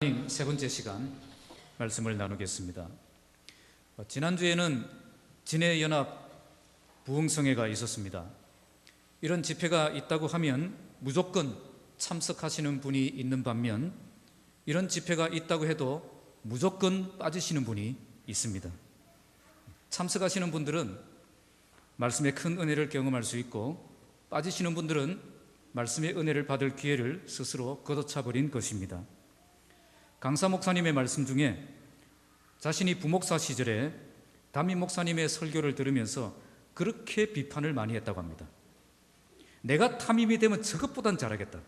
세 번째 시간 말씀을 나누겠습니다. 지난주에는 진해연합 부흥성회가 있었습니다. 이런 집회가 있다고 하면 무조건 참석하시는 분이 있는 반면 이런 집회가 있다고 해도 무조건 빠지시는 분이 있습니다. 참석하시는 분들은 말씀의 큰 은혜를 경험할 수 있고 빠지시는 분들은 말씀의 은혜를 받을 기회를 스스로 걷어차버린 것입니다. 강사 목사님의 말씀 중에 자신이 부목사 시절에 담임 목사님의 설교를 들으면서 그렇게 비판을 많이 했다고 합니다. 내가 담임이 되면 저것보단 잘하겠다.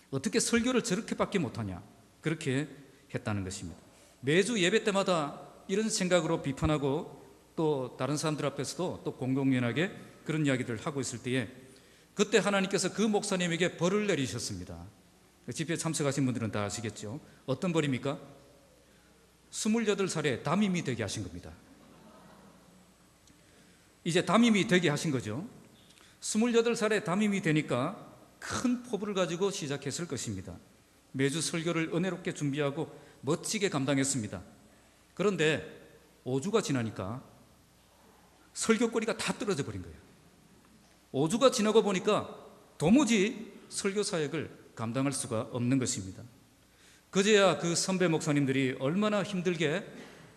어떻게 설교를 저렇게밖에 못하냐. 그렇게 했다는 것입니다. 매주 예배 때마다 이런 생각으로 비판하고 또 다른 사람들 앞에서도 또 공공연하게 그런 이야기들을 하고 있을 때에 그때 하나님께서 그 목사님에게 벌을 내리셨습니다. 집회에 참석하신 분들은 다 아시겠죠. 어떤 벌입니까? 28살에 담임이 되게 하신 겁니다. 이제 담임이 되게 하신 거죠. 28살에 담임이 되니까 큰 포부를 가지고 시작했을 것입니다. 매주 설교를 은혜롭게 준비하고 멋지게 감당했습니다. 그런데 5주가 지나니까 설교거리가 다 떨어져 버린 거예요. 5주가 지나고 보니까 도무지 설교 사역을 감당할 수가 없는 것입니다. 그제야 그 선배 목사님들이 얼마나 힘들게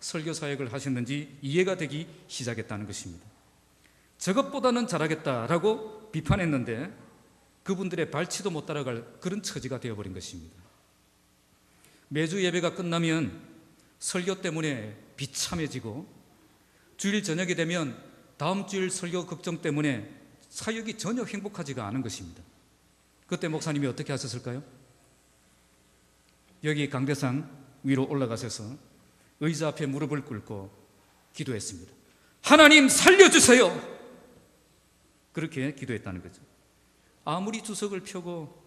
설교 사역을 하셨는지 이해가 되기 시작했다는 것입니다. 저것보다는 잘하겠다라고 비판했는데 그분들의 발치도 못 따라갈 그런 처지가 되어버린 것입니다. 매주 예배가 끝나면 설교 때문에 비참해지고 주일 저녁이 되면 다음 주일 설교 걱정 때문에 사역이 전혀 행복하지가 않은 것입니다. 그때 목사님이 어떻게 하셨을까요? 여기 강대상 위로 올라가셔서 의자 앞에 무릎을 꿇고 기도했습니다. 하나님 살려주세요! 그렇게 기도했다는 거죠. 아무리 주석을 펴고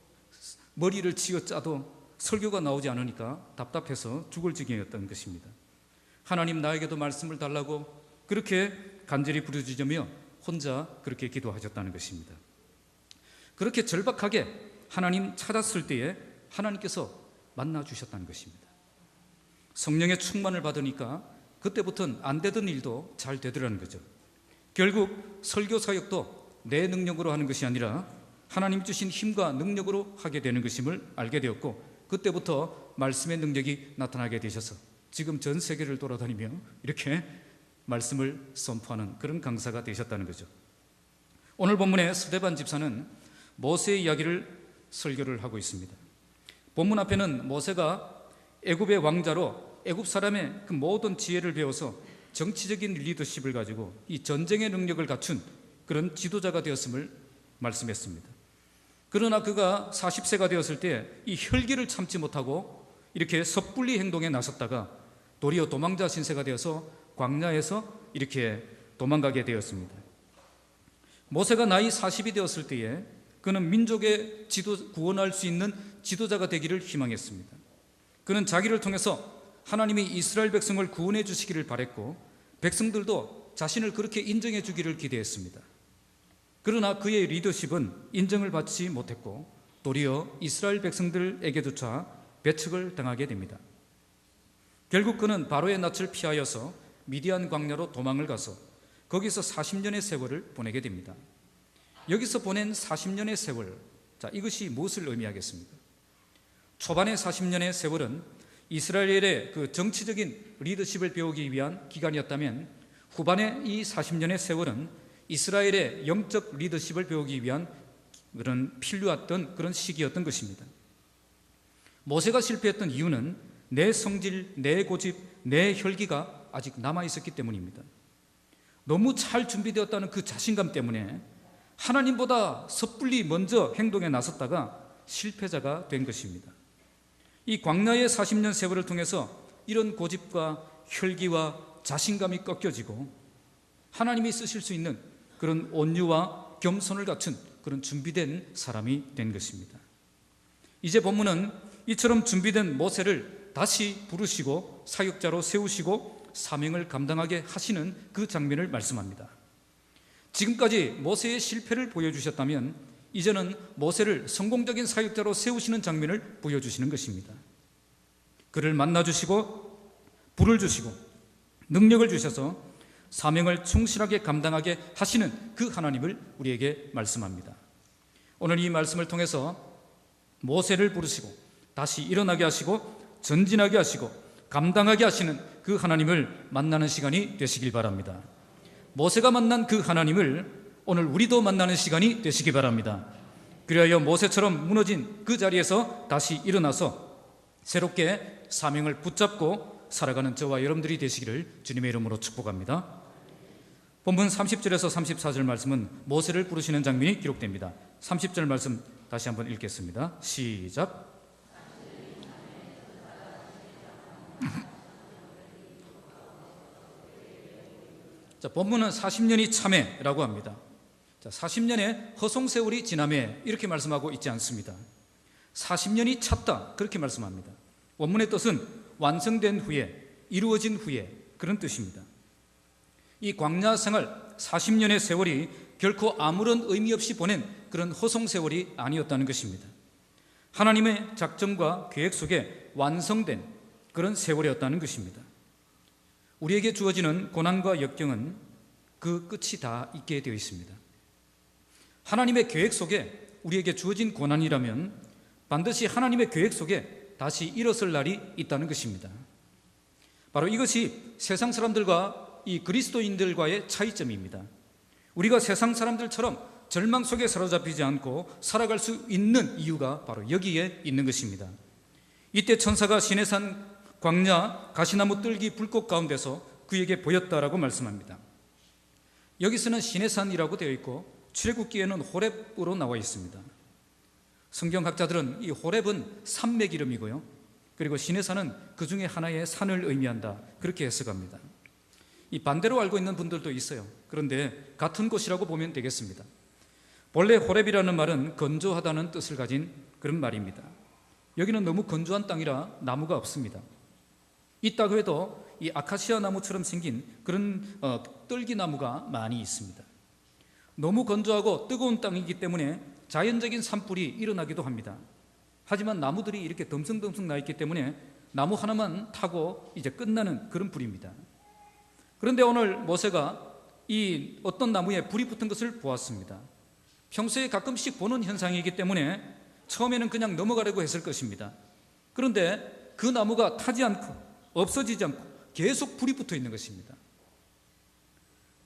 머리를 쥐어짜도 설교가 나오지 않으니까 답답해서 죽을 지경이었던 것입니다. 하나님 나에게도 말씀을 달라고 그렇게 간절히 부르짖으며 혼자 그렇게 기도하셨다는 것입니다. 그렇게 절박하게 하나님 찾았을 때에 하나님께서 만나주셨다는 것입니다. 성령의 충만을 받으니까 그때부터는 안 되던 일도 잘 되더라는 거죠. 결국 설교 사역도 내 능력으로 하는 것이 아니라 하나님 주신 힘과 능력으로 하게 되는 것임을 알게 되었고 그때부터 말씀의 능력이 나타나게 되셔서 지금 전 세계를 돌아다니며 이렇게 말씀을 선포하는 그런 강사가 되셨다는 거죠. 오늘 본문의 스데반 집사는 모세의 이야기를 설교를 하고 있습니다. 본문 앞에는 모세가 애굽의 왕자로 애굽 사람의 그 모든 지혜를 배워서 정치적인 리더십을 가지고 이 전쟁의 능력을 갖춘 그런 지도자가 되었음을 말씀했습니다. 그러나 그가 40세가 되었을 때 이 혈기를 참지 못하고 이렇게 섣불리 행동에 나섰다가 도리어 도망자 신세가 되어서 광야에서 이렇게 도망가게 되었습니다. 모세가 나이 40이 되었을 때에 그는 민족의 구원할 수 있는 지도자가 되기를 희망했습니다. 그는 자기를 통해서 하나님이 이스라엘 백성을 구원해 주시기를 바랬고 백성들도 자신을 그렇게 인정해 주기를 기대했습니다. 그러나 그의 리더십은 인정을 받지 못했고 도리어 이스라엘 백성들에게조차 배척을 당하게 됩니다. 결국 그는 바로의 낯을 피하여서 미디안 광야로 도망을 가서 거기서 40년의 세월을 보내게 됩니다. 여기서 보낸 40년의 세월, 자, 이것이 무엇을 의미하겠습니까? 초반의 40년의 세월은 이스라엘의 그 정치적인 리더십을 배우기 위한 기간이었다면 후반의 이 40년의 세월은 이스라엘의 영적 리더십을 배우기 위한 그런 필요했던 그런 시기였던 것입니다. 모세가 실패했던 이유는 내 성질, 내 고집, 내 혈기가 아직 남아있었기 때문입니다. 너무 잘 준비되었다는 그 자신감 때문에 하나님보다 섣불리 먼저 행동에 나섰다가 실패자가 된 것입니다. 이 광야의 40년 세월을 통해서 이런 고집과 혈기와 자신감이 꺾여지고 하나님이 쓰실 수 있는 그런 온유와 겸손을 갖춘 그런 준비된 사람이 된 것입니다. 이제 본문은 이처럼 준비된 모세를 다시 부르시고 사역자로 세우시고 사명을 감당하게 하시는 그 장면을 말씀합니다. 지금까지 모세의 실패를 보여주셨다면 이제는 모세를 성공적인 사역자로 세우시는 장면을 보여주시는 것입니다. 그를 만나주시고 불을 주시고 능력을 주셔서 사명을 충실하게 감당하게 하시는 그 하나님을 우리에게 말씀합니다. 오늘 이 말씀을 통해서 모세를 부르시고 다시 일어나게 하시고 전진하게 하시고 감당하게 하시는 그 하나님을 만나는 시간이 되시길 바랍니다. 모세가 만난 그 하나님을 오늘 우리도 만나는 시간이 되시기 바랍니다. 그리하여 모세처럼 무너진 그 자리에서 다시 일어나서 새롭게 사명을 붙잡고 살아가는 저와 여러분들이 되시기를 주님의 이름으로 축복합니다. 본문 30절에서 34절 말씀은 모세를 부르시는 장면이 기록됩니다. 30절 말씀 다시 한번 읽겠습니다. 시작. 자, 본문은 40년이 참회라고 합니다. 자, 40년의 허송세월이 지나매 이렇게 말씀하고 있지 않습니다. 40년이 찼다 그렇게 말씀합니다. 원문의 뜻은 완성된 후에, 이루어진 후에 그런 뜻입니다. 이 광야 생활 40년의 세월이 결코 아무런 의미 없이 보낸 그런 허송세월이 아니었다는 것입니다. 하나님의 작정과 계획 속에 완성된 그런 세월이었다는 것입니다. 우리에게 주어지는 고난과 역경은 그 끝이 다 있게 되어 있습니다. 하나님의 계획 속에 우리에게 주어진 고난이라면 반드시 하나님의 계획 속에 다시 일어설 날이 있다는 것입니다. 바로 이것이 세상 사람들과 이 그리스도인들과의 차이점입니다. 우리가 세상 사람들처럼 절망 속에 사로잡히지 않고 살아갈 수 있는 이유가 바로 여기에 있는 것입니다. 이때 천사가 시내산 광야 가시나무 뜰기 불꽃 가운데서 그에게 보였다라고 말씀합니다. 여기서는 시내산이라고 되어 있고 출애굽기에는 호렙으로 나와 있습니다. 성경학자들은 이 호렙은 산맥 이름이고요, 그리고 시내산은 그 중에 하나의 산을 의미한다 그렇게 해석합니다. 이 반대로 알고 있는 분들도 있어요. 그런데 같은 곳이라고 보면 되겠습니다. 본래 호렙이라는 말은 건조하다는 뜻을 가진 그런 말입니다. 여기는 너무 건조한 땅이라 나무가 없습니다. 있다고 해도 이 아카시아 나무처럼 생긴 그런 뜰기나무가 많이 있습니다. 너무 건조하고 뜨거운 땅이기 때문에 자연적인 산불이 일어나기도 합니다. 하지만 나무들이 이렇게 덤성덤성 나 있기 때문에 나무 하나만 타고 이제 끝나는 그런 불입니다. 그런데 오늘 모세가 이 어떤 나무에 불이 붙은 것을 보았습니다. 평소에 가끔씩 보는 현상이기 때문에 처음에는 그냥 넘어가려고 했을 것입니다. 그런데 그 나무가 타지 않고 없어지지 않고 계속 불이 붙어 있는 것입니다.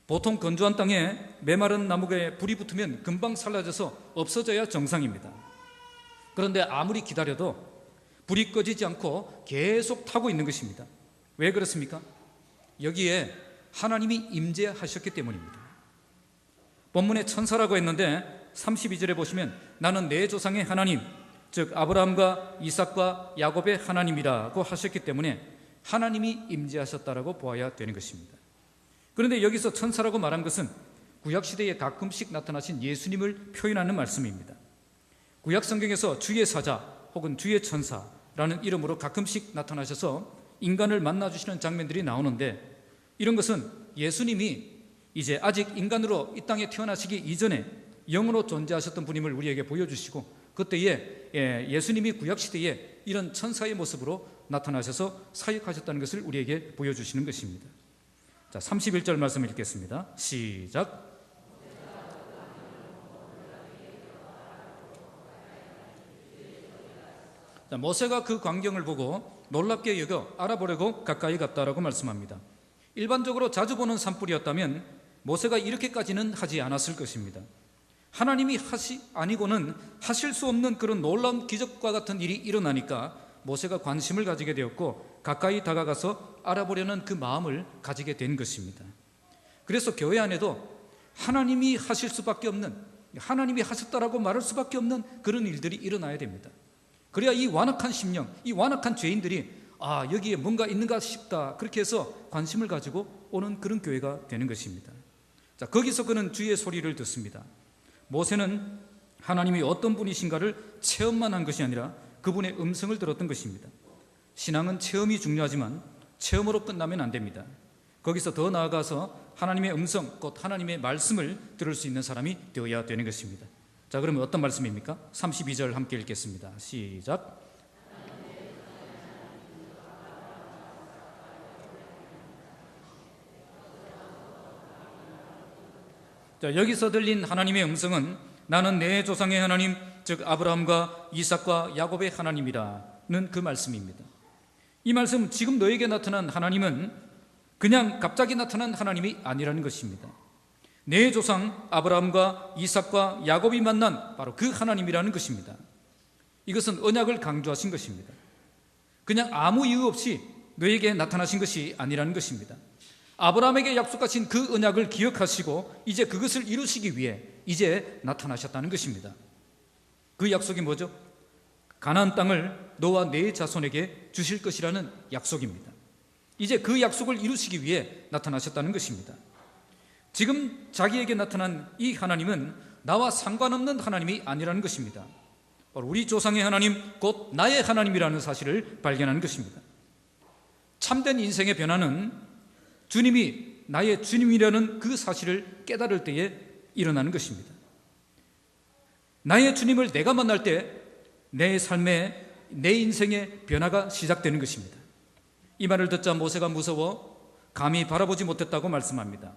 보통 건조한 땅에 메마른 나무에 불이 붙으면 금방 사라져서 없어져야 정상입니다. 그런데 아무리 기다려도 불이 꺼지지 않고 계속 타고 있는 것입니다. 왜 그렇습니까? 여기에 하나님이 임재하셨기 때문입니다. 본문에 천사라고 했는데 32절에 보시면 나는 내 조상의 하나님, 즉 아브라함과 이삭과 야곱의 하나님이라고 하셨기 때문에 하나님이 임재하셨다라고 보아야 되는 것입니다. 그런데 여기서 천사라고 말한 것은 구약시대에 가끔씩 나타나신 예수님을 표현하는 말씀입니다. 구약 성경에서 주의 사자 혹은 주의 천사라는 이름으로 가끔씩 나타나셔서 인간을 만나주시는 장면들이 나오는데, 이런 것은 예수님이 이제 아직 인간으로 이 땅에 태어나시기 이전에 영으로 존재하셨던 분임을 우리에게 보여주시고, 그때에 예수님이 구약시대에 이런 천사의 모습으로 나타나셔서 사역하셨다는 것을 우리에게 보여주시는 것입니다. 자, 31절 말씀 읽겠습니다. 시작. 자, 모세가 그 광경을 보고 놀랍게 여겨 알아보려고 가까이 갔다라고 말씀합니다. 일반적으로 자주 보는 산불이었다면 모세가 이렇게까지는 하지 않았을 것입니다. 하나님이 아니고는 하실 수 없는 그런 놀라운 기적과 같은 일이 일어나니까 모세가 관심을 가지게 되었고 가까이 다가가서 알아보려는 그 마음을 가지게 된 것입니다. 그래서 교회 안에도 하나님이 하실 수밖에 없는, 하나님이 하셨다라고 말할 수밖에 없는 그런 일들이 일어나야 됩니다. 그래야 이 완악한 심령, 이 완악한 죄인들이 여기에 뭔가 있는가 싶다 그렇게 해서 관심을 가지고 오는 그런 교회가 되는 것입니다. 자, 거기서 그는 주의 소리를 듣습니다. 모세는 하나님이 어떤 분이신가를 체험만 한 것이 아니라 그분의 음성을 들었던 것입니다. 신앙은 체험이 중요하지만 체험으로 끝나면 안 됩니다. 거기서 더 나아가서 하나님의 음성, 곧 하나님의 말씀을 들을 수 있는 사람이 되어야 되는 것입니다. 자, 그러면 어떤 말씀입니까? 32절 함께 읽겠습니다. 시작. 자, 여기서 들린 하나님의 음성은 나는 내 조상의 하나님, 즉 아브라함과 이삭과 야곱의 하나님이라는 그 말씀입니다. 이 말씀, 지금 너에게 나타난 하나님은 그냥 갑자기 나타난 하나님이 아니라는 것입니다. 내 조상 아브라함과 이삭과 야곱이 만난 바로 그 하나님이라는 것입니다. 이것은 언약을 강조하신 것입니다. 그냥 아무 이유 없이 너에게 나타나신 것이 아니라는 것입니다. 아브라함에게 약속하신 그 언약을 기억하시고 이제 그것을 이루시기 위해 이제 나타나셨다는 것입니다. 그 약속이 뭐죠? 가나안 땅을 너와 네 자손에게 주실 것이라는 약속입니다. 이제 그 약속을 이루시기 위해 나타나셨다는 것입니다. 지금 자기에게 나타난 이 하나님은 나와 상관없는 하나님이 아니라는 것입니다. 바로 우리 조상의 하나님, 곧 나의 하나님이라는 사실을 발견하는 것입니다. 참된 인생의 변화는 주님이 나의 주님이라는 그 사실을 깨달을 때에 일어나는 것입니다. 나의 주님을 내가 만날 때 내 삶에, 내 인생의 변화가 시작되는 것입니다. 이 말을 듣자 모세가 무서워 감히 바라보지 못했다고 말씀합니다.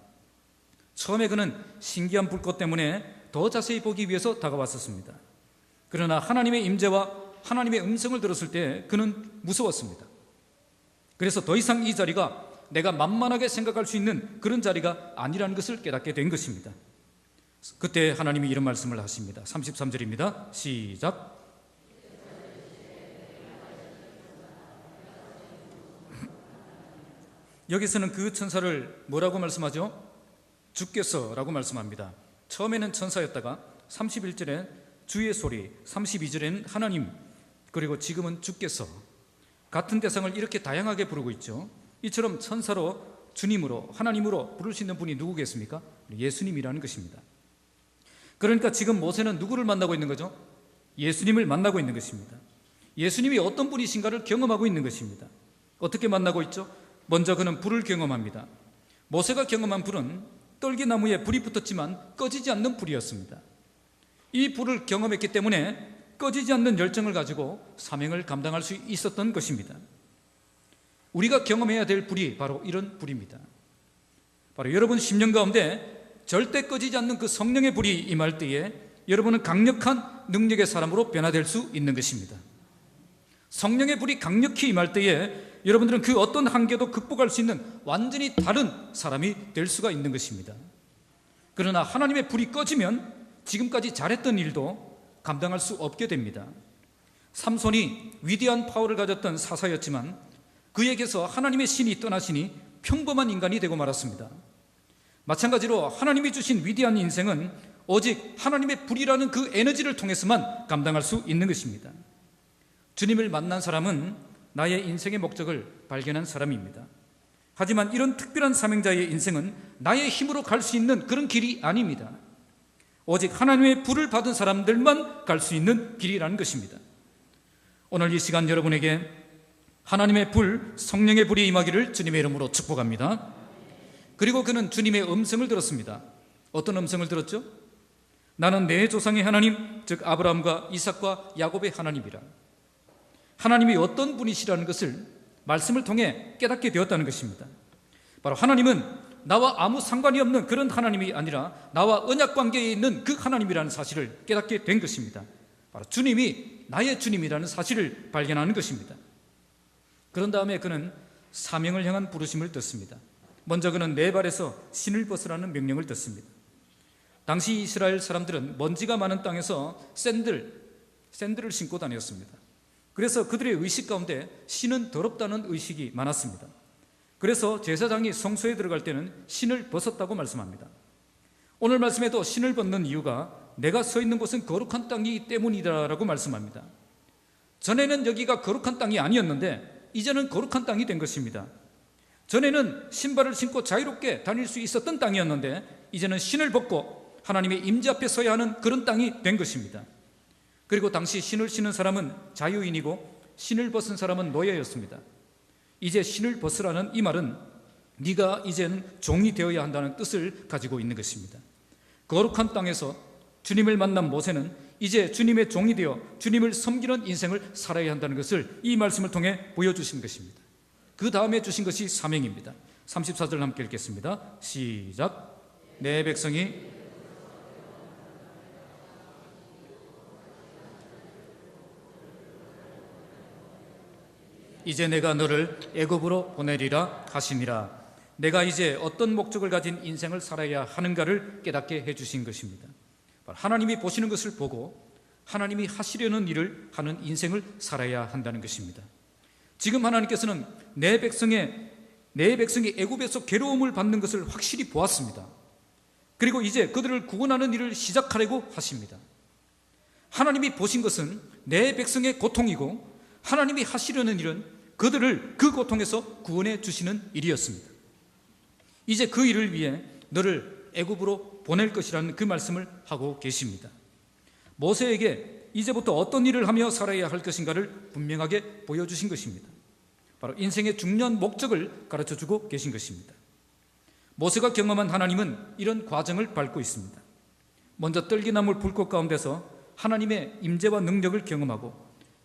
처음에 그는 신기한 불꽃 때문에 더 자세히 보기 위해서 다가왔었습니다. 그러나 하나님의 임재와 하나님의 음성을 들었을 때 그는 무서웠습니다. 그래서 더 이상 이 자리가 내가 만만하게 생각할 수 있는 그런 자리가 아니라는 것을 깨닫게 된 것입니다. 그때 하나님이 이런 말씀을 하십니다. 33절입니다. 시작. 여기서는 그 천사를 뭐라고 말씀하죠? 주께서라고 말씀합니다. 처음에는 천사였다가 31절엔 주의 소리, 32절에는 하나님, 그리고 지금은 주께서, 같은 대상을 이렇게 다양하게 부르고 있죠. 이처럼 천사로, 주님으로, 하나님으로 부를 수 있는 분이 누구겠습니까? 예수님이라는 것입니다. 그러니까 지금 모세는 누구를 만나고 있는 거죠? 예수님을 만나고 있는 것입니다. 예수님이 어떤 분이신가를 경험하고 있는 것입니다. 어떻게 만나고 있죠? 먼저 그는 불을 경험합니다. 모세가 경험한 불은 떨기나무에 불이 붙었지만 꺼지지 않는 불이었습니다. 이 불을 경험했기 때문에 꺼지지 않는 열정을 가지고 사명을 감당할 수 있었던 것입니다. 우리가 경험해야 될 불이 바로 이런 불입니다. 바로 여러분 심령 가운데 절대 꺼지지 않는 그 성령의 불이 임할 때에 여러분은 강력한 능력의 사람으로 변화될 수 있는 것입니다. 성령의 불이 강력히 임할 때에 여러분들은 그 어떤 한계도 극복할 수 있는 완전히 다른 사람이 될 수가 있는 것입니다. 그러나 하나님의 불이 꺼지면 지금까지 잘했던 일도 감당할 수 없게 됩니다. 삼손이 위대한 파워를 가졌던 사사였지만 그에게서 하나님의 신이 떠나시니 평범한 인간이 되고 말았습니다. 마찬가지로 하나님이 주신 위대한 인생은 오직 하나님의 불이라는 그 에너지를 통해서만 감당할 수 있는 것입니다. 주님을 만난 사람은 나의 인생의 목적을 발견한 사람입니다. 하지만 이런 특별한 사명자의 인생은 나의 힘으로 갈 수 있는 그런 길이 아닙니다. 오직 하나님의 불을 받은 사람들만 갈 수 있는 길이라는 것입니다. 오늘 이 시간 여러분에게 하나님의 불, 성령의 불이 임하기를 주님의 이름으로 축복합니다. 그리고 그는 주님의 음성을 들었습니다. 어떤 음성을 들었죠? 나는 내 조상의 하나님, 즉 아브라함과 이삭과 야곱의 하나님이라. 하나님이 어떤 분이시라는 것을 말씀을 통해 깨닫게 되었다는 것입니다. 바로 하나님은 나와 아무 상관이 없는 그런 하나님이 아니라 나와 언약 관계에 있는 그 하나님이라는 사실을 깨닫게 된 것입니다. 바로 주님이 나의 주님이라는 사실을 발견하는 것입니다. 그런 다음에 그는 사명을 향한 부르심을 듣습니다. 먼저 그는 네 발에서 신을 벗으라는 명령을 듣습니다. 당시 이스라엘 사람들은 먼지가 많은 땅에서 샌들을 신고 다녔습니다. 그래서 그들의 의식 가운데 신은 더럽다는 의식이 많았습니다. 그래서 제사장이 성소에 들어갈 때는 신을 벗었다고 말씀합니다. 오늘 말씀에도 신을 벗는 이유가 내가 서 있는 곳은 거룩한 땅이기 때문이다라고 말씀합니다. 전에는 여기가 거룩한 땅이 아니었는데 이제는 거룩한 땅이 된 것입니다. 전에는 신발을 신고 자유롭게 다닐 수 있었던 땅이었는데 이제는 신을 벗고 하나님의 임재 앞에 서야 하는 그런 땅이 된 것입니다. 그리고 당시 신을 신은 사람은 자유인이고 신을 벗은 사람은 노예였습니다. 이제 신을 벗으라는 이 말은 네가 이제는 종이 되어야 한다는 뜻을 가지고 있는 것입니다. 거룩한 땅에서 주님을 만난 모세는 이제 주님의 종이 되어 주님을 섬기는 인생을 살아야 한다는 것을 이 말씀을 통해 보여주신 것입니다. 그 다음에 주신 것이 사명입니다. 34절 함께 읽겠습니다. 시작. 내 백성이 이제 내가 너를 애굽으로 보내리라 하시니라. 내가 이제 어떤 목적을 가진 인생을 살아야 하는가를 깨닫게 해주신 것입니다. 하나님이 보시는 것을 보고 하나님이 하시려는 일을 하는 인생을 살아야 한다는 것입니다. 지금 하나님께서는 내 백성이 애굽에서 괴로움을 받는 것을 확실히 보았습니다. 그리고 이제 그들을 구원하는 일을 시작하려고 하십니다. 하나님이 보신 것은 내 백성의 고통이고 하나님이 하시려는 일은 그들을 그 고통에서 구원해 주시는 일이었습니다. 이제 그 일을 위해 너를 애굽으로 보낼 것이라는 그 말씀을 하고 계십니다. 모세에게 이제부터 어떤 일을 하며 살아야 할 것인가를 분명하게 보여주신 것입니다. 바로 인생의 중요한 목적을 가르쳐주고 계신 것입니다. 모세가 경험한 하나님은 이런 과정을 밟고 있습니다. 먼저 떨기나무 불꽃 가운데서 하나님의 임재와 능력을 경험하고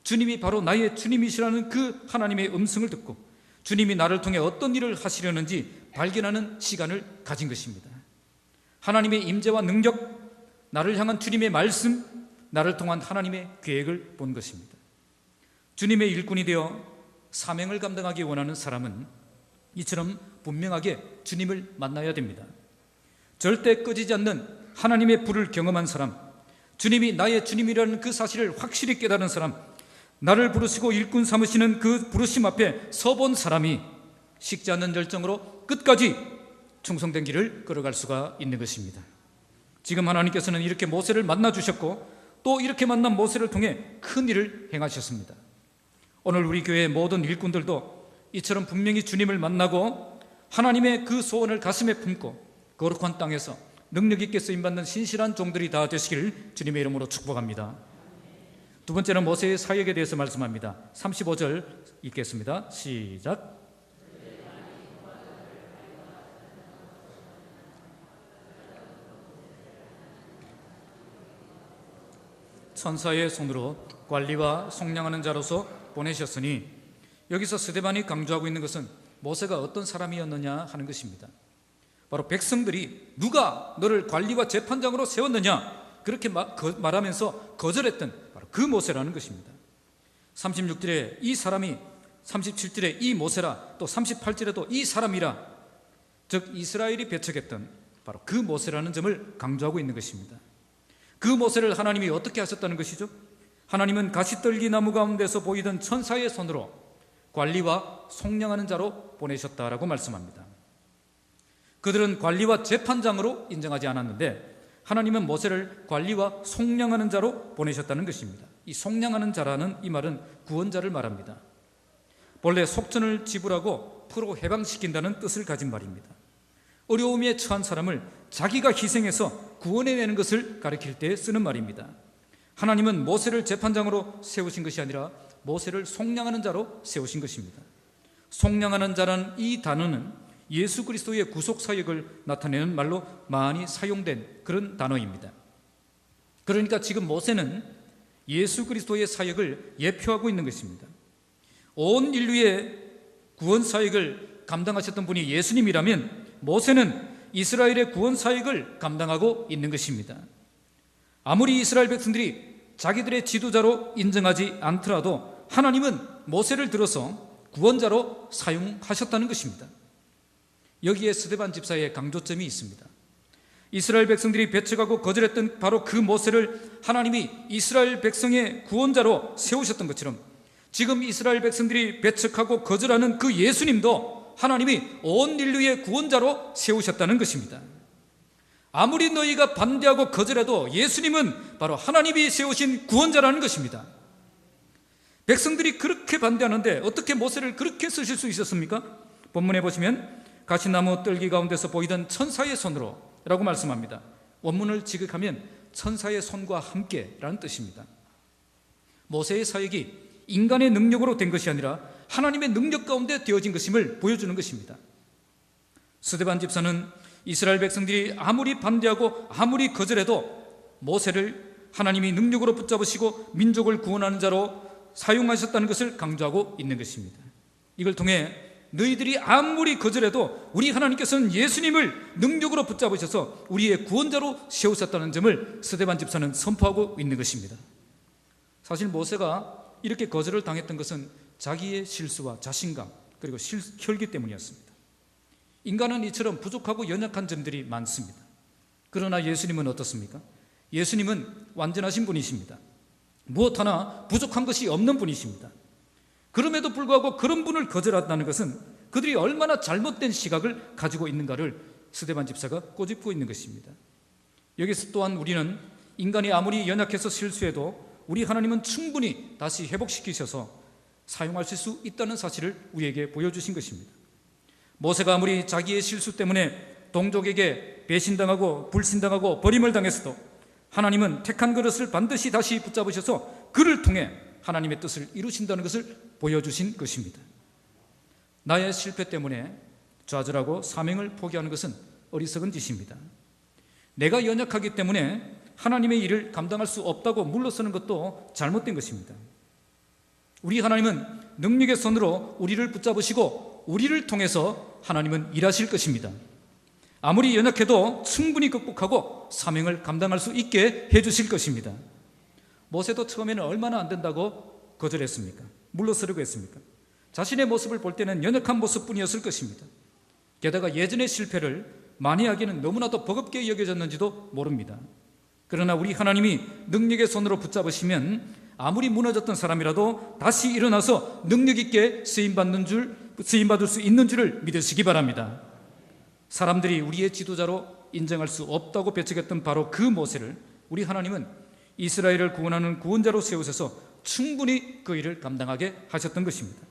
주님이 바로 나의 주님이시라는 그 하나님의 음성을 듣고 주님이 나를 통해 어떤 일을 하시려는지 발견하는 시간을 가진 것입니다. 하나님의 임재와 능력, 나를 향한 주님의 말씀, 나를 통한 하나님의 계획을 본 것입니다. 주님의 일꾼이 되어 사명을 감당하기 원하는 사람은 이처럼 분명하게 주님을 만나야 됩니다. 절대 꺼지지 않는 하나님의 불을 경험한 사람, 주님이 나의 주님이라는 그 사실을 확실히 깨달은 사람, 나를 부르시고 일꾼 삼으시는 그 부르심 앞에 서본 사람이 식지 않는 열정으로 끝까지 충성된 길을 걸어갈 수가 있는 것입니다. 지금 하나님께서는 이렇게 모세를 만나 주셨고 또 이렇게 만난 모세를 통해 큰 일을 행하셨습니다. 오늘 우리 교회의 모든 일꾼들도 이처럼 분명히 주님을 만나고 하나님의 그 소원을 가슴에 품고 거룩한 땅에서 능력 있게 쓰임받는 신실한 종들이 다 되시기를 주님의 이름으로 축복합니다. 두 번째는 모세의 사역에 대해서 말씀합니다. 35절 읽겠습니다. 시작. 천사의 손으로 관리와 속량하는 자로서 보내셨으니, 여기서 스데반이 강조하고 있는 것은 모세가 어떤 사람이었느냐 하는 것입니다. 바로 백성들이 누가 너를 관리와 재판장으로 세웠느냐 그렇게 말하면서 거절했던 바로 그 모세라는 것입니다. 36절에 이 사람이, 37절에 이 모세라, 또 38절에도 이 사람이라, 즉 이스라엘이 배척했던 바로 그 모세라는 점을 강조하고 있는 것입니다. 그 모세를 하나님이 어떻게 하셨다는 것이죠? 하나님은 가시떨기 나무 가운데서 보이던 천사의 손으로 관리와 속량하는 자로 보내셨다라고 말씀합니다. 그들은 관리와 재판장으로 인정하지 않았는데 하나님은 모세를 관리와 속량하는 자로 보내셨다는 것입니다. 이 속량하는 자라는 이 말은 구원자를 말합니다. 본래 속전을 지불하고 풀어 해방시킨다는 뜻을 가진 말입니다. 어려움에 처한 사람을 자기가 희생해서 구원해내는 것을 가리킬 때 쓰는 말입니다. 하나님은 모세를 재판장으로 세우신 것이 아니라 모세를 속량하는 자로 세우신 것입니다. 속량하는 자라는 이 단어는 예수 그리스도의 구속 사역을 나타내는 말로 많이 사용된 그런 단어입니다. 그러니까 지금 모세는 예수 그리스도의 사역을 예표하고 있는 것입니다. 온 인류의 구원 사역을 감당하셨던 분이 예수님이라면 모세는 이스라엘의 구원 사역을 감당하고 있는 것입니다. 아무리 이스라엘 백성들이 자기들의 지도자로 인정하지 않더라도 하나님은 모세를 들어서 구원자로 사용하셨다는 것입니다. 여기에 스데반 집사의 강조점이 있습니다. 이스라엘 백성들이 배척하고 거절했던 바로 그 모세를 하나님이 이스라엘 백성의 구원자로 세우셨던 것처럼 지금 이스라엘 백성들이 배척하고 거절하는 그 예수님도 하나님이 온 인류의 구원자로 세우셨다는 것입니다. 아무리 너희가 반대하고 거절해도 예수님은 바로 하나님이 세우신 구원자라는 것입니다. 백성들이 그렇게 반대하는데 어떻게 모세를 그렇게 쓰실 수 있었습니까? 본문에 보시면 가시나무 뜰기 가운데서 보이던 천사의 손으로 라고 말씀합니다. 원문을 지극하면 천사의 손과 함께라는 뜻입니다. 모세의 사역이 인간의 능력으로 된 것이 아니라 하나님의 능력 가운데 되어진 것임을 보여주는 것입니다. 스데반 집사는 이스라엘 백성들이 아무리 반대하고 아무리 거절해도 모세를 하나님이 능력으로 붙잡으시고 민족을 구원하는 자로 사용하셨다는 것을 강조하고 있는 것입니다. 이걸 통해 너희들이 아무리 거절해도 우리 하나님께서는 예수님을 능력으로 붙잡으셔서 우리의 구원자로 세우셨다는 점을 스데반 집사는 선포하고 있는 것입니다. 사실 모세가 이렇게 거절을 당했던 것은 자기의 실수와 자신감 그리고 혈기 때문이었습니다. 인간은 이처럼 부족하고 연약한 점들이 많습니다. 그러나 예수님은 어떻습니까? 예수님은 완전하신 분이십니다. 무엇 하나 부족한 것이 없는 분이십니다. 그럼에도 불구하고 그런 분을 거절한다는 것은 그들이 얼마나 잘못된 시각을 가지고 있는가를 스데반 집사가 꼬집고 있는 것입니다. 여기서 또한 우리는 인간이 아무리 연약해서 실수해도 우리 하나님은 충분히 다시 회복시키셔서 사용하실 수 있다는 사실을 우리에게 보여주신 것입니다. 모세가 아무리 자기의 실수 때문에 동족에게 배신당하고 불신당하고 버림을 당했어도 하나님은 택한 그릇을 반드시 다시 붙잡으셔서 그를 통해 하나님의 뜻을 이루신다는 것을 보여주신 것입니다. 나의 실패 때문에 좌절하고 사명을 포기하는 것은 어리석은 짓입니다. 내가 연약하기 때문에 하나님의 일을 감당할 수 없다고 물러서는 것도 잘못된 것입니다. 우리 하나님은 능력의 손으로 우리를 붙잡으시고 우리를 통해서 하나님은 일하실 것입니다. 아무리 연약해도 충분히 극복하고 사명을 감당할 수 있게 해주실 것입니다. 모세도 처음에는 얼마나 안 된다고 거절했습니까? 물러서려고 했습니까? 자신의 모습을 볼 때는 연약한 모습뿐이었을 것입니다. 게다가 예전의 실패를 많이 하기는 너무나도 버겁게 여겨졌는지도 모릅니다. 그러나 우리 하나님이 능력의 손으로 붙잡으시면 아무리 무너졌던 사람이라도 다시 일어나서 능력 있게 쓰임받을 수 있는 줄을 믿으시기 바랍니다. 사람들이 우리의 지도자로 인정할 수 없다고 배척했던 바로 그 모세를 우리 하나님은 이스라엘을 구원하는 구원자로 세우셔서 충분히 그 일을 감당하게 하셨던 것입니다.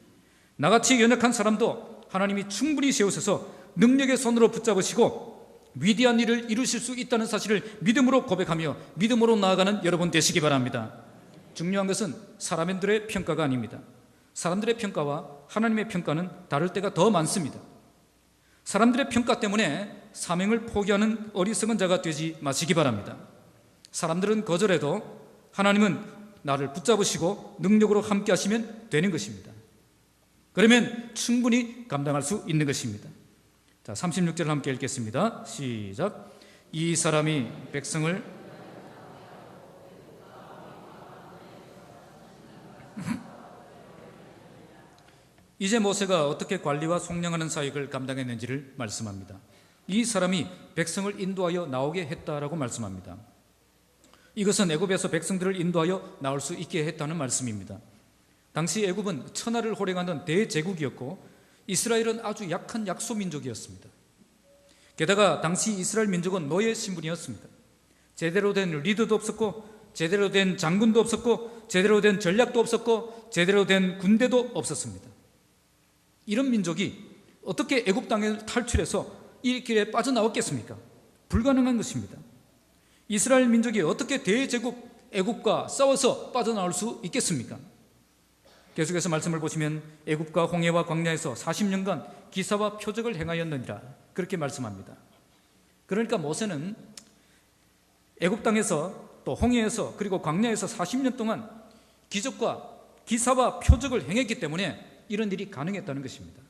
나같이 연약한 사람도 하나님이 충분히 세우셔서 능력의 손으로 붙잡으시고 위대한 일을 이루실 수 있다는 사실을 믿음으로 고백하며 믿음으로 나아가는 여러분 되시기 바랍니다. 중요한 것은 사람들의 평가가 아닙니다. 사람들의 평가와 하나님의 평가는 다를 때가 더 많습니다. 사람들의 평가 때문에 사명을 포기하는 어리석은 자가 되지 마시기 바랍니다. 사람들은 거절해도 하나님은 나를 붙잡으시고 능력으로 함께 하시면 되는 것입니다. 그러면 충분히 감당할 수 있는 것입니다. 자, 36절 함께 읽겠습니다. 시작. 이 사람이 백성을 이제 모세가 어떻게 관리와 속량하는 사역을 감당했는지를 말씀합니다. 이 사람이 백성을 인도하여 나오게 했다라고 말씀합니다. 이것은 애굽에서 백성들을 인도하여 나올 수 있게 했다는 말씀입니다. 당시 애굽은 천하를 호령하는 대제국이었고 이스라엘은 아주 약한 약소민족이었습니다. 게다가 당시 이스라엘 민족은 노예 신분이었습니다. 제대로 된 리더도 없었고 제대로 된 장군도 없었고 제대로 된 전략도 없었고 제대로 된 군대도 없었습니다. 이런 민족이 어떻게 애굽 땅을 탈출해서 이 길에 빠져나왔겠습니까? 불가능한 것입니다. 이스라엘 민족이 어떻게 대제국 애굽과 싸워서 빠져나올 수 있겠습니까? 계속해서 말씀을 보시면 애굽과 홍해와 광야에서 40년간 기사와 표적을 행하였느니라 그렇게 말씀합니다. 그러니까 모세는 애굽 땅에서 또 홍해에서 그리고 광야에서 40년 동안 기적과 기사와 표적을 행했기 때문에 이런 일이 가능했다는 것입니다.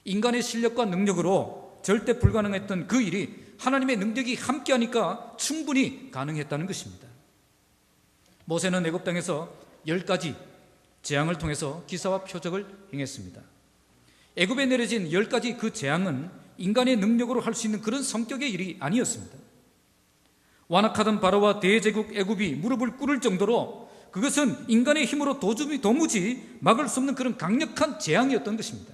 인간의 실력과 능력으로 절대 불가능했던 그 일이 하나님의 능력이 함께하니까 충분히 가능했다는 것입니다. 모세는 애굽 땅에서 10가지 재앙을 통해서 기사와 표적을 행했습니다. 애굽에 내려진 10가지 그 재앙은 인간의 능력으로 할 수 있는 그런 성격의 일이 아니었습니다. 완악하던 바로와 대제국 애굽이 무릎을 꿇을 정도로 그것은 인간의 힘으로 도무지 막을 수 없는 그런 강력한 재앙이었던 것입니다.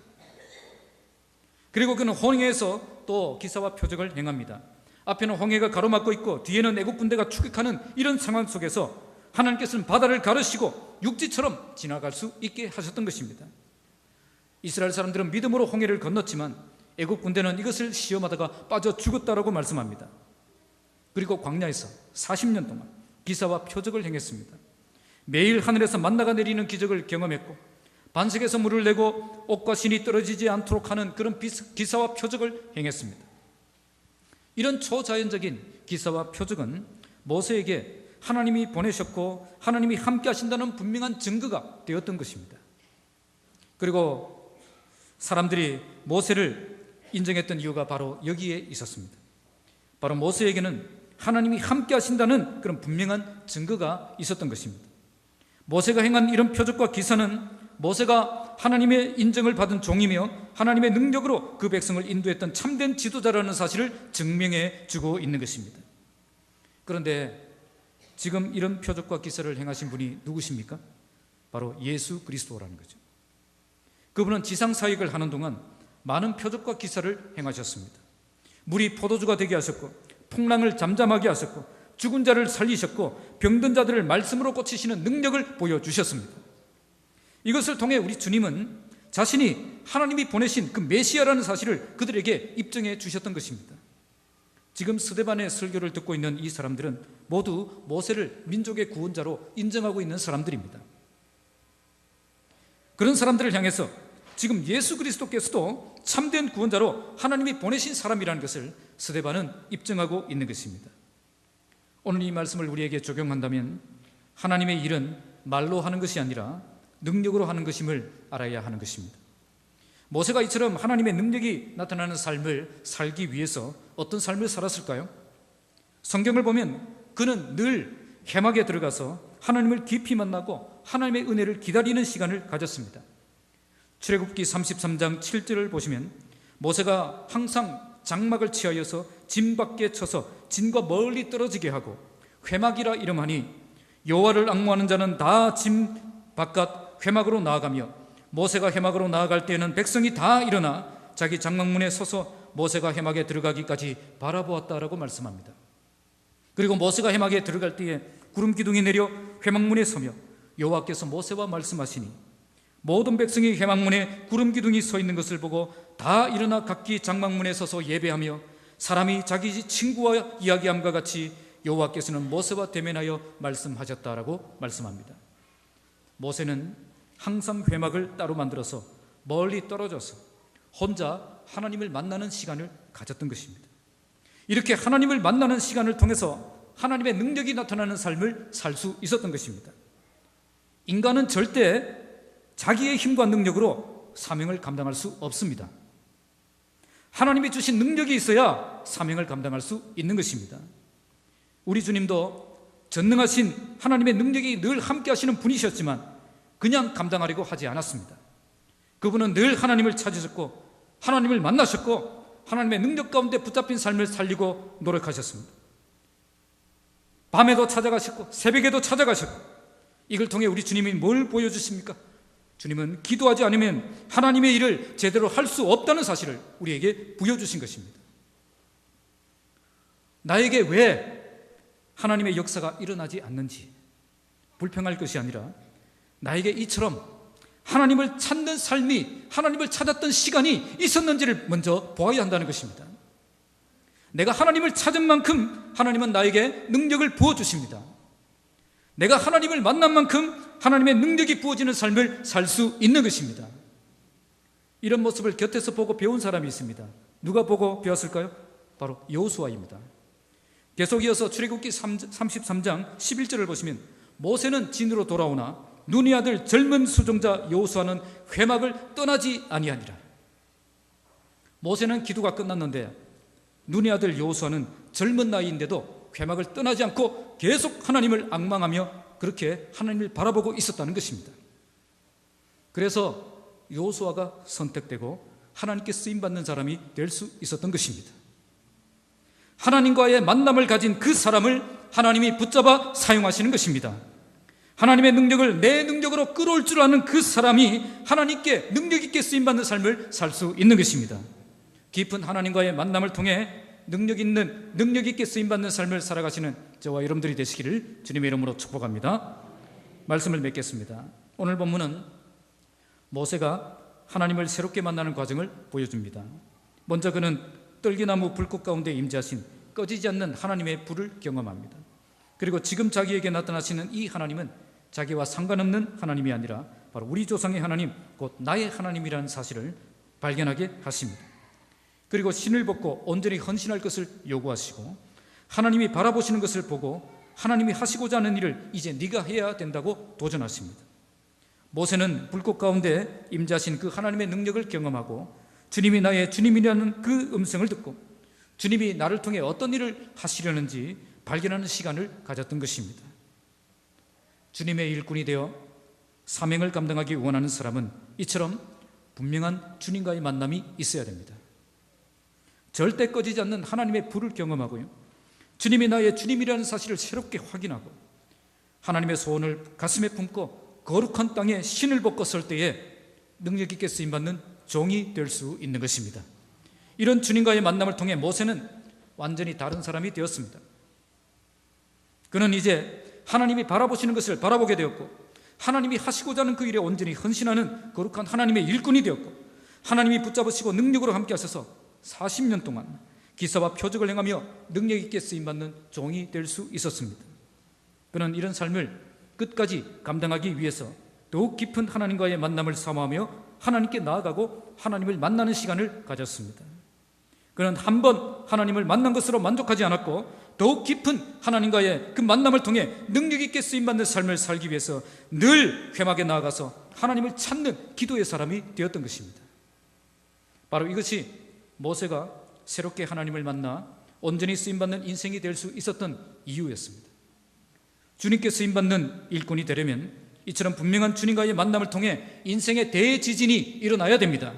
그리고 그는 홍해에서 또 기사와 표적을 행합니다. 앞에는 홍해가 가로막고 있고 뒤에는 애굽 군대가 추격하는 이런 상황 속에서 하나님께서는 바다를 가르시고 육지처럼 지나갈 수 있게 하셨던 것입니다. 이스라엘 사람들은 믿음으로 홍해를 건넜지만 애굽 군대는 이것을 시험하다가 빠져 죽었다라고 말씀합니다. 그리고 광야에서 40년 동안 기사와 표적을 행했습니다. 매일 하늘에서 만나가 내리는 기적을 경험했고 반석에서 물을 내고 옷과 신이 떨어지지 않도록 하는 그런 기사와 표적을 행했습니다. 이런 초자연적인 기사와 표적은 모세에게 하나님이 보내셨고 하나님이 함께 하신다는 분명한 증거가 되었던 것입니다. 그리고 사람들이 모세를 인정했던 이유가 바로 여기에 있었습니다. 바로 모세에게는 하나님이 함께 하신다는 그런 분명한 증거가 있었던 것입니다. 모세가 행한 이런 표적과 기사는 모세가 하나님의 인정을 받은 종이며 하나님의 능력으로 그 백성을 인도했던 참된 지도자라는 사실을 증명해 주고 있는 것입니다. 그런데 지금 이런 표적과 기사를 행하신 분이 누구십니까? 바로 예수 그리스도라는 거죠. 그분은 지상 사역을 하는 동안 많은 표적과 기사를 행하셨습니다. 물이 포도주가 되게 하셨고, 풍랑을 잠잠하게 하셨고, 죽은 자를 살리셨고, 병든 자들을 말씀으로 고치시는 능력을 보여주셨습니다. 이것을 통해 우리 주님은 자신이 하나님이 보내신 그 메시아라는 사실을 그들에게 입증해 주셨던 것입니다. 지금 스데반의 설교를 듣고 있는 이 사람들은 모두 모세를 민족의 구원자로 인정하고 있는 사람들입니다. 그런 사람들을 향해서 지금 예수 그리스도께서도 참된 구원자로 하나님이 보내신 사람이라는 것을 스데반은 입증하고 있는 것입니다. 오늘 이 말씀을 우리에게 적용한다면 하나님의 일은 말로 하는 것이 아니라 능력으로 하는 것임을 알아야 하는 것입니다. 모세가 이처럼 하나님의 능력이 나타나는 삶을 살기 위해서 어떤 삶을 살았을까요? 성경을 보면 그는 늘 회막에 들어가서 하나님을 깊이 만나고 하나님의 은혜를 기다리는 시간을 가졌습니다. 출애굽기 33장 7절을 보시면 모세가 항상 장막을 취하여서 진 밖에 쳐서 진과 멀리 떨어지게 하고, 회막이라 이름하니 여호와를 앙모하는 자는 다 진 바깥 회막으로 나아가며, 모세가 회막으로 나아갈 때에는 백성이 다 일어나 자기 장막문에 서서 모세가 회막에 들어가기까지 바라보았다라고 말씀합니다. 그리고 모세가 회막에 들어갈 때에 구름 기둥이 내려 회막문에 서며 여호와께서 모세와 말씀하시니 모든 백성이 회막문에 구름 기둥이 서 있는 것을 보고 다 일어나 각기 장막문에 서서 예배하며 사람이 자기 친구와 이야기함과 같이 여호와께서는 모세와 대면하여 말씀하셨다라고 말씀합니다. 모세는 항상 회막을 따로 만들어서 멀리 떨어져서 혼자 하나님을 만나는 시간을 가졌던 것입니다. 이렇게 하나님을 만나는 시간을 통해서 하나님의 능력이 나타나는 삶을 살 수 있었던 것입니다. 인간은 절대 자기의 힘과 능력으로 사명을 감당할 수 없습니다. 하나님이 주신 능력이 있어야 사명을 감당할 수 있는 것입니다. 우리 주님도 전능하신 하나님의 능력이 늘 함께 하시는 분이셨지만 그냥 감당하려고 하지 않았습니다. 그분은 늘 하나님을 찾으셨고 하나님을 만나셨고 하나님의 능력 가운데 붙잡힌 삶을 살리고 노력하셨습니다. 밤에도 찾아가셨고 새벽에도 찾아가셨고, 이걸 통해 우리 주님이 뭘 보여주십니까? 주님은 기도하지 않으면 하나님의 일을 제대로 할 수 없다는 사실을 우리에게 보여주신 것입니다. 나에게 왜 하나님의 역사가 일어나지 않는지 불평할 것이 아니라 나에게 이처럼 하나님을 찾는 삶이, 하나님을 찾았던 시간이 있었는지를 먼저 보아야 한다는 것입니다. 내가 하나님을 찾은 만큼 하나님은 나에게 능력을 부어주십니다. 내가 하나님을 만난 만큼 하나님의 능력이 부어지는 삶을 살 수 있는 것입니다. 이런 모습을 곁에서 보고 배운 사람이 있습니다. 누가 보고 배웠을까요? 바로 여호수아입니다. 계속 이어서 출애굽기 33장 11절을 보시면 모세는 진으로 돌아오나 눈의 아들 젊은 수종자 여호수아는 회막을 떠나지 아니하니라. 모세는 기도가 끝났는데 눈의 아들 여호수아는 젊은 나이인데도 회막을 떠나지 않고 계속 하나님을 앙망하며 그렇게 하나님을 바라보고 있었다는 것입니다. 그래서 여호수아가 선택되고 하나님께 쓰임받는 사람이 될 수 있었던 것입니다. 하나님과의 만남을 가진 그 사람을 하나님이 붙잡아 사용하시는 것입니다. 하나님의 능력을 내 능력으로 끌어올 줄 아는 그 사람이 하나님께 능력 있게 쓰임받는 삶을 살 수 있는 것입니다. 깊은 하나님과의 만남을 통해 능력 있게 쓰임받는 삶을 살아가시는 저와 여러분들이 되시기를 주님의 이름으로 축복합니다. 말씀을 맺겠습니다. 오늘 본문은 모세가 하나님을 새롭게 만나는 과정을 보여줍니다. 먼저 그는 떨기나무 불꽃 가운데 임재하신 꺼지지 않는 하나님의 불을 경험합니다. 그리고 지금 자기에게 나타나시는 이 하나님은 자기와 상관없는 하나님이 아니라 바로 우리 조상의 하나님, 곧 나의 하나님이라는 사실을 발견하게 하십니다. 그리고 신을 벗고 온전히 헌신할 것을 요구하시고 하나님이 바라보시는 것을 보고 하나님이 하시고자 하는 일을 이제 네가 해야 된다고 도전하십니다. 모세는 불꽃 가운데 임재하신 그 하나님의 능력을 경험하고 주님이 나의 주님이라는 그 음성을 듣고 주님이 나를 통해 어떤 일을 하시려는지 발견하는 시간을 가졌던 것입니다. 주님의 일꾼이 되어 사명을 감당하기 원하는 사람은 이처럼 분명한 주님과의 만남이 있어야 됩니다. 절대 꺼지지 않는 하나님의 불을 경험하고요, 주님이 나의 주님이라는 사실을 새롭게 확인하고 하나님의 소원을 가슴에 품고 거룩한 땅에 신을 벗고 설 때에 능력 있게 쓰임받는 종이 될 수 있는 것입니다. 이런 주님과의 만남을 통해 모세는 완전히 다른 사람이 되었습니다. 그는 이제 하나님이 바라보시는 것을 바라보게 되었고, 하나님이 하시고자 하는 그 일에 온전히 헌신하는 거룩한 하나님의 일꾼이 되었고, 하나님이 붙잡으시고 능력으로 함께 하셔서 40년 동안 기사와 표적을 행하며 능력 있게 쓰임받는 종이 될 수 있었습니다. 그는 이런 삶을 끝까지 감당하기 위해서 더욱 깊은 하나님과의 만남을 사모하며 하나님께 나아가고 하나님을 만나는 시간을 가졌습니다. 그는 한 번 하나님을 만난 것으로 만족하지 않았고, 더욱 깊은 하나님과의 그 만남을 통해 능력 있게 쓰임받는 삶을 살기 위해서 늘 회막에 나아가서 하나님을 찾는 기도의 사람이 되었던 것입니다. 바로 이것이 모세가 새롭게 하나님을 만나 온전히 쓰임받는 인생이 될 수 있었던 이유였습니다. 주님께 쓰임받는 일꾼이 되려면 이처럼 분명한 주님과의 만남을 통해 인생의 대지진이 일어나야 됩니다.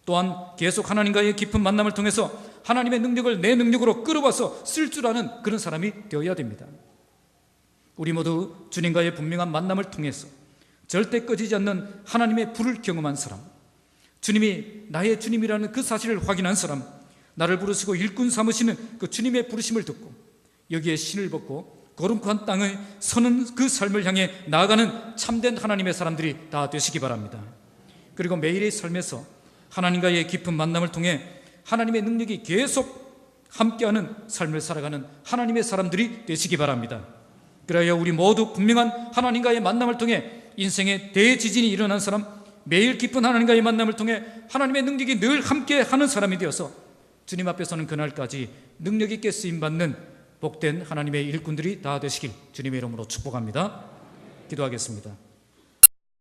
또한 계속 하나님과의 깊은 만남을 통해서 하나님의 능력을 내 능력으로 끌어와서 쓸 줄 아는 그런 사람이 되어야 됩니다. 우리 모두 주님과의 분명한 만남을 통해서 절대 꺼지지 않는 하나님의 불을 경험한 사람, 주님이 나의 주님이라는 그 사실을 확인한 사람, 나를 부르시고 일꾼 삼으시는 그 주님의 부르심을 듣고 여기에 신을 벗고 거룩한 땅에 서는 그 삶을 향해 나아가는 참된 하나님의 사람들이 다 되시기 바랍니다. 그리고 매일의 삶에서 하나님과의 깊은 만남을 통해 하나님의 능력이 계속 함께하는 삶을 살아가는 하나님의 사람들이 되시기 바랍니다. 그래야 우리 모두 분명한 하나님과의 만남을 통해 인생의 대지진이 일어난 사람, 매일 깊은 하나님과의 만남을 통해 하나님의 능력이 늘 함께하는 사람이 되어서 주님 앞에 서는 그날까지 능력 있게 쓰임받는 복된 하나님의 일꾼들이 다 되시길 주님의 이름으로 축복합니다. 기도하겠습니다.